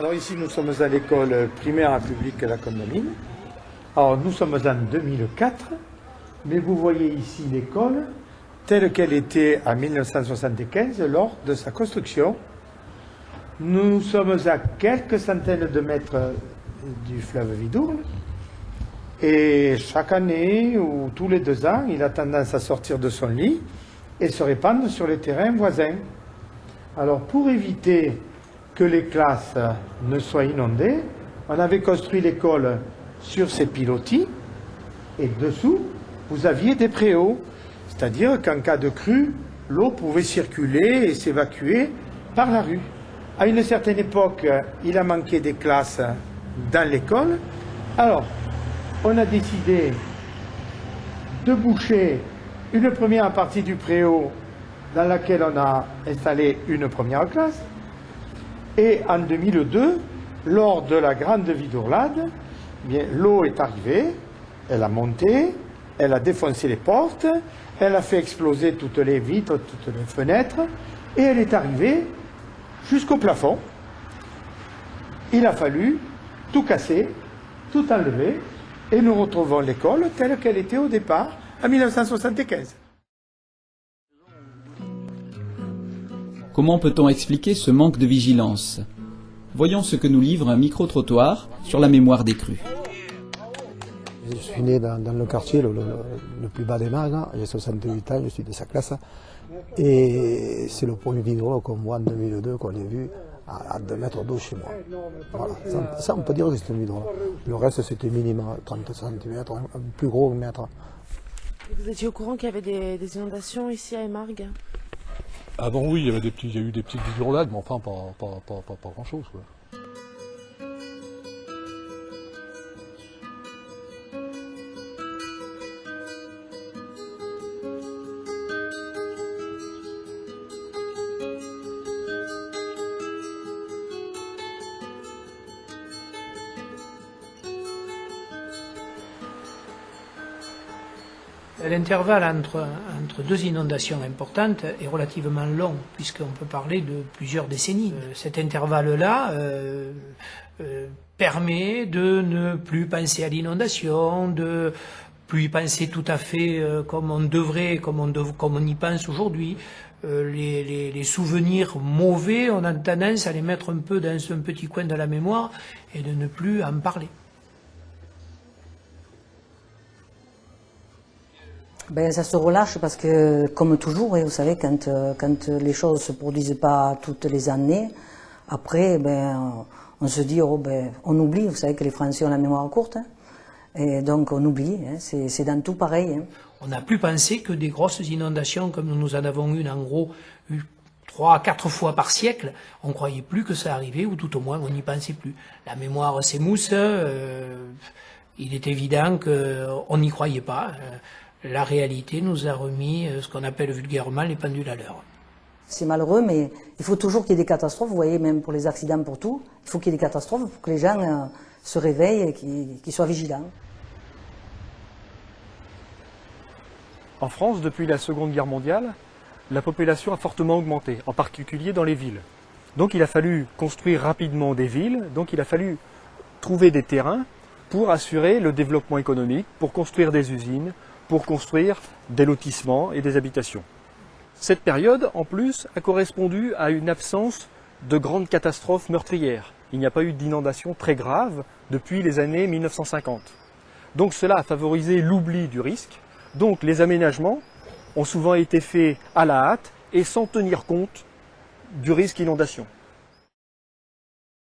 Alors ici, nous sommes à l'école primaire publique La Condamine. Alors nous sommes en 2004, mais vous voyez ici l'école telle qu'elle était en 1975 lors de sa construction. Nous sommes à quelques centaines de mètres du fleuve Vidourle. Et chaque année ou tous les 2 ans, il a tendance à sortir de son lit et se répandre sur les terrains voisins. Alors pour éviter que les classes ne soient inondées, on avait construit l'école sur ces pilotis et dessous, vous aviez des préaux. C'est-à-dire qu'en cas de crue, l'eau pouvait circuler et s'évacuer par la rue. À une certaine époque, il a manqué des classes dans l'école. Alors, on a décidé de boucher une première partie du préau dans laquelle on a installé une première classe. Et en 2002, lors de la grande vidourlade, l'eau est arrivée, elle a monté, elle a défoncé les portes, elle a fait exploser toutes les vitres, toutes les fenêtres, et elle est arrivée jusqu'au plafond. Il a fallu tout casser, tout enlever, et nous retrouvons l'école telle qu'elle était au départ, en 1975. Comment peut-on expliquer ce manque de vigilance? Voyons ce que nous livre un micro-trottoir sur la mémoire des crues. Je suis né dans le quartier le plus bas des Margues, j'ai 68 ans, je suis de sa classe. Et c'est le premier vidéo qu'on voit en 2002, qu'on a vu à 2 mètres d'eau chez moi. Voilà. Ça, on peut dire que c'est un vidéo. Le reste, c'était minimum 30 cm, un plus gros mètre. Et vous étiez au courant qu'il y avait des inondations ici à Émargues? Avant, oui, il y a eu des petites vidourlades, mais enfin, pas grand-chose, quoi. L'intervalle entre 2 inondations importantes est relativement long, puisqu'on peut parler de plusieurs décennies. Cet intervalle-là permet de ne plus penser à l'inondation, de plus y penser tout à fait comme on devrait, comme on y pense aujourd'hui. Les souvenirs mauvais, on a tendance à les mettre un peu dans un petit coin de la mémoire et de ne plus en parler. Ça se relâche parce que, comme toujours, vous savez, quand les choses ne se produisent pas toutes les années, après, on se dit, on oublie. Vous savez que les Français ont la mémoire courte, et donc on oublie. C'est dans tout pareil. On n'a plus pensé que des grosses inondations, comme nous en avons en gros 3 à 4 fois par siècle, on ne croyait plus que ça arrivait, ou tout au moins on n'y pensait plus. La mémoire s'émousse, il est évident qu'on n'y croyait pas. La réalité nous a remis ce qu'on appelle vulgairement les pendules à l'heure. C'est malheureux, mais il faut toujours qu'il y ait des catastrophes. Vous voyez, même pour les accidents, pour tout, il faut qu'il y ait des catastrophes pour que les gens se réveillent et qu'ils soient vigilants. En France, depuis la Seconde Guerre mondiale, la population a fortement augmenté, en particulier dans les villes. Donc il a fallu construire rapidement des villes, donc il a fallu trouver des terrains pour assurer le développement économique, pour construire des usines, pour construire des lotissements et des habitations. Cette période, en plus, a correspondu à une absence de grandes catastrophes meurtrières. Il n'y a pas eu d'inondation très grave depuis les années 1950. Donc cela a favorisé l'oubli du risque. Donc les aménagements ont souvent été faits à la hâte et sans tenir compte du risque inondation.